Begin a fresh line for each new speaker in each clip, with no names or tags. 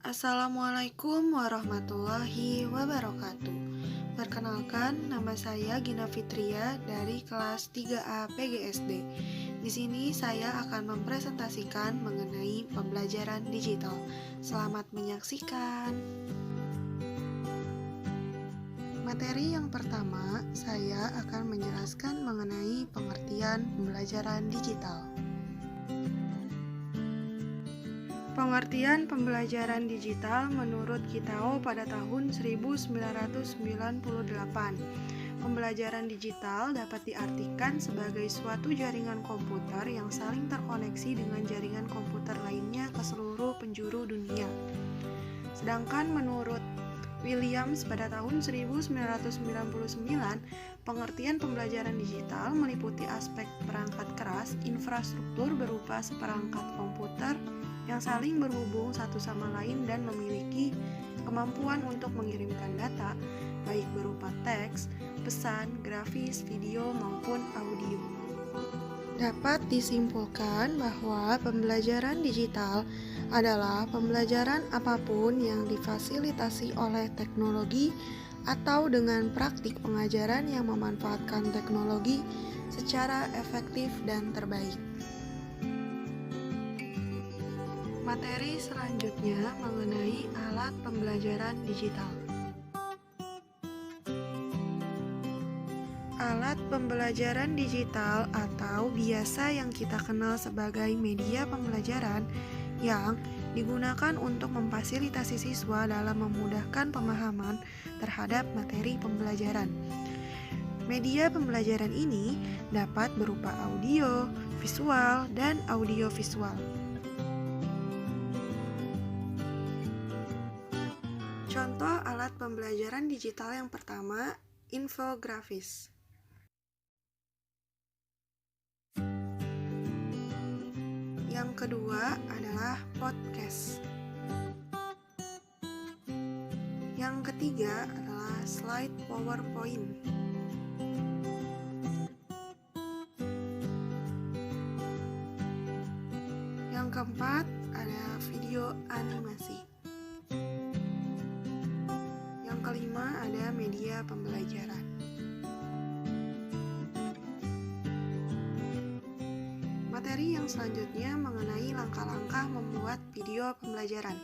Assalamualaikum warahmatullahi wabarakatuh. Perkenalkan, nama saya Gina Fitria dari kelas 3A PGSD. Di sini saya akan mempresentasikan mengenai pembelajaran digital. Selamat menyaksikan. Materi yang pertama, saya akan menjelaskan mengenai pengertian pembelajaran digital. Pengertian pembelajaran digital menurut Kitao pada tahun 1998. Pembelajaran digital dapat diartikan sebagai suatu jaringan komputer yang saling terkoneksi dengan jaringan komputer lainnya ke seluruh penjuru dunia. Sedangkan menurut Williams pada tahun 1999, pengertian pembelajaran digital meliputi aspek perangkat keras, infrastruktur berupa seperangkat komputer yang saling berhubung satu sama lain dan memiliki kemampuan untuk mengirimkan data, baik berupa teks, pesan, grafis, video, maupun audio. Dapat disimpulkan bahwa pembelajaran digital adalah pembelajaran apapun yang difasilitasi oleh teknologi atau dengan praktik pengajaran yang memanfaatkan teknologi secara efektif dan terbaik. Materi selanjutnya mengenai alat pembelajaran digital. Alat pembelajaran digital atau biasa yang kita kenal sebagai media pembelajaran yang digunakan untuk memfasilitasi siswa dalam memudahkan pemahaman terhadap materi pembelajaran. Media pembelajaran ini dapat berupa audio, visual, dan audiovisual. Contoh alat pembelajaran digital yang pertama, infografis. Yang kedua adalah podcast. Yang ketiga adalah slide PowerPoint. Yang keempat ada video animasi. Yang kelima ada media pembelajaran. Materi yang selanjutnya mengenai langkah-langkah membuat video pembelajaran.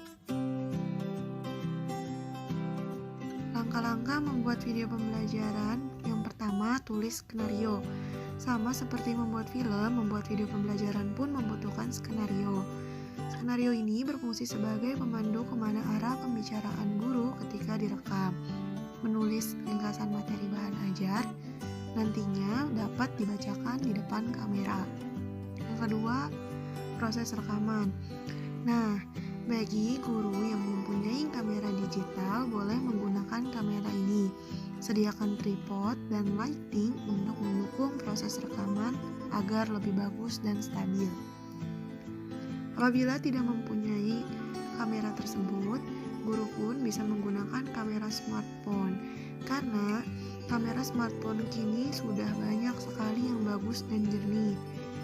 Langkah-langkah membuat video pembelajaran, yang pertama tulis skenario. Sama seperti membuat film, membuat video pembelajaran pun membutuhkan skenario. Skenario ini berfungsi sebagai pemandu kemana arah pembicaraan guru ketika direkam. Menulis ringkasan materi bahan ajar, nantinya dapat dibacakan di depan kamera. Yang kedua, proses rekaman. Nah, bagi guru yang mempunyai kamera digital boleh menggunakan kamera ini. Sediakan tripod dan lighting untuk mendukung proses rekaman agar lebih bagus dan stabil. Apabila tidak mempunyai kamera tersebut, guru pun bisa menggunakan kamera smartphone. Karena kamera smartphone kini sudah banyak sekali yang bagus dan jernih.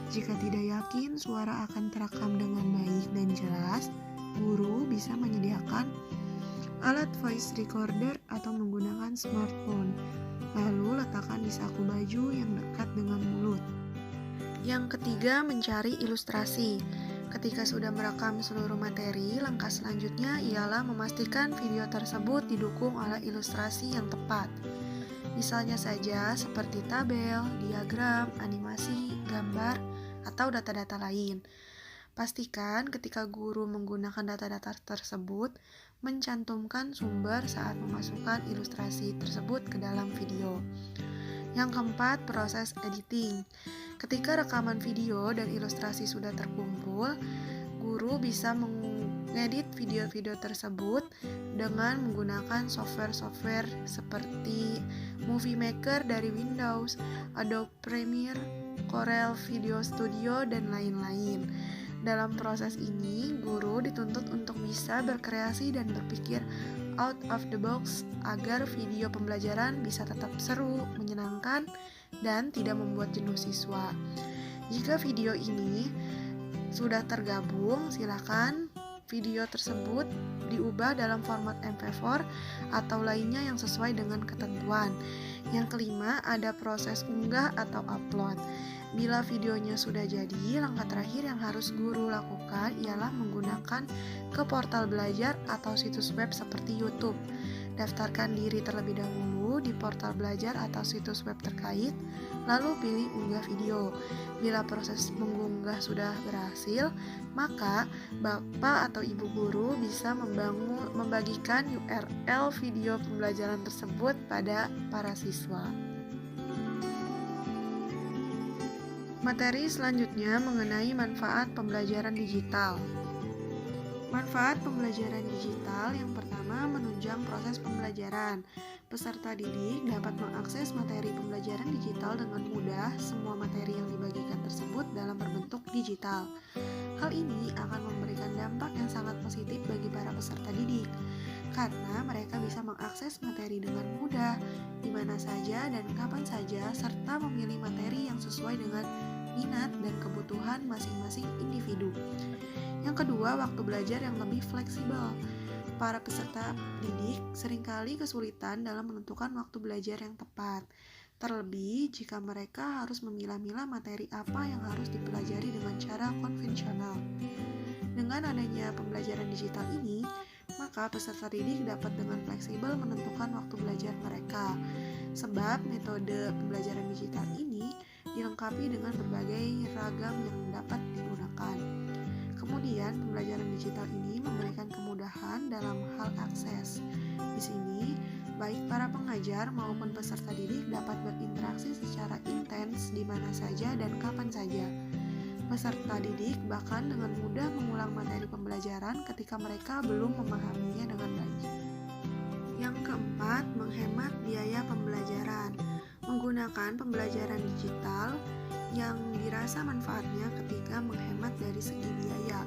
Jika tidak yakin suara akan terekam dengan baik dan jelas, guru bisa menyediakan alat voice recorder atau menggunakan smartphone, lalu letakkan di saku baju yang dekat dengan mulut. Yang ketiga, mencari ilustrasi. Ketika sudah merekam seluruh materi, langkah selanjutnya ialah memastikan video tersebut didukung oleh ilustrasi yang tepat. Misalnya saja seperti tabel, diagram, animasi, gambar, atau data-data lain. Pastikan ketika guru menggunakan data-data tersebut, mencantumkan sumber saat memasukkan ilustrasi tersebut ke dalam video. Yang keempat, proses editing. Ketika rekaman video dan ilustrasi sudah terkumpul, guru bisa mengedit video-video tersebut dengan menggunakan software-software seperti Movie Maker dari Windows, Adobe Premiere, Corel Video Studio, dan lain-lain. Dalam proses ini, guru dituntut untuk bisa berkreasi dan berpikir out of the box agar video pembelajaran bisa tetap seru, menyenangkan, dan tidak membuat jenuh siswa. Jika video ini sudah tergabung, silakan video tersebut diubah dalam format MP4 atau lainnya yang sesuai dengan ketentuan. Yang kelima, ada proses unggah atau upload. Bila videonya sudah jadi, langkah terakhir yang harus guru lakukan ialah menggunakan ke portal belajar atau situs web seperti YouTube. Daftarkan diri terlebih dahulu di portal belajar atau situs web terkait, lalu pilih unggah video. Bila proses mengunggah sudah berhasil, maka Bapak atau Ibu guru bisa membagikan URL video pembelajaran tersebut pada para siswa. Materi selanjutnya mengenai manfaat pembelajaran digital. Manfaat pembelajaran digital yang pertama, menunjang proses pembelajaran. Peserta didik dapat mengakses materi pembelajaran digital dengan mudah. Semua materi yang dibagikan tersebut dalam berbentuk digital. Hal ini akan memberikan dampak yang sangat positif bagi para peserta didik, karena mereka bisa mengakses materi dengan mudah, di mana saja dan kapan saja, serta memilih materi yang sesuai dengan minat dan kebutuhan masing-masing individu. Yang kedua, waktu belajar yang lebih fleksibel. Para peserta didik seringkali kesulitan dalam menentukan waktu belajar yang tepat. Terlebih jika mereka harus memilah-milah materi apa yang harus dipelajari dengan cara konvensional. Dengan adanya pembelajaran digital ini, maka peserta didik dapat dengan fleksibel menentukan waktu belajar mereka. Sebab metode pembelajaran digital ini dilengkapi dengan berbagai ragam yang dapat digunakan. Kemudian, pembelajaran digital ini memberikan kemudahan dalam hal akses. Di sini, baik para pengajar maupun peserta didik dapat berinteraksi secara intens di mana saja dan kapan saja. Peserta didik bahkan dengan mudah mengulang materi pembelajaran ketika mereka belum memahaminya dengan baik. Yang keempat, menghemat biaya pembelajaran. Menggunakan pembelajaran digital yang dirasa manfaatnya ketika menghemat dari segi biaya.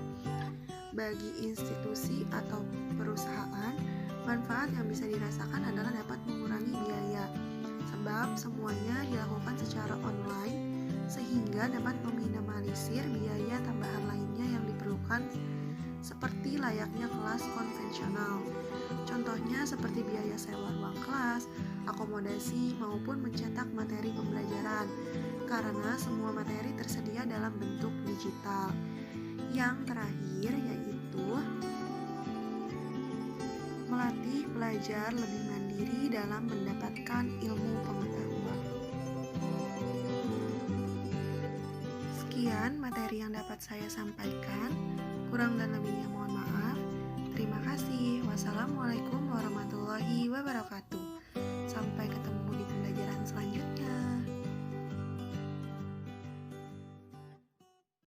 Bagi institusi atau perusahaan, manfaat yang bisa dirasakan adalah dapat mengurangi biaya, sebab semuanya dilakukan secara online, sehingga dapat meminimalisir biaya tambahan lainnya yang diperlukan seperti layaknya kelas konvensional. Contohnya seperti biaya sewa ruang kelas, akomodasi, maupun mencetak materi pembelajaran, karena semua materi tersedia dalam bentuk digital. Yang terakhir yaitu melatih pelajar lebih mandiri dalam mendapatkan ilmu pengetahuan. Sekian materi yang dapat saya sampaikan. Kurang dan lebihnya mohon maaf. Terima kasih. Wassalamualaikum warahmatullahi wabarakatuh.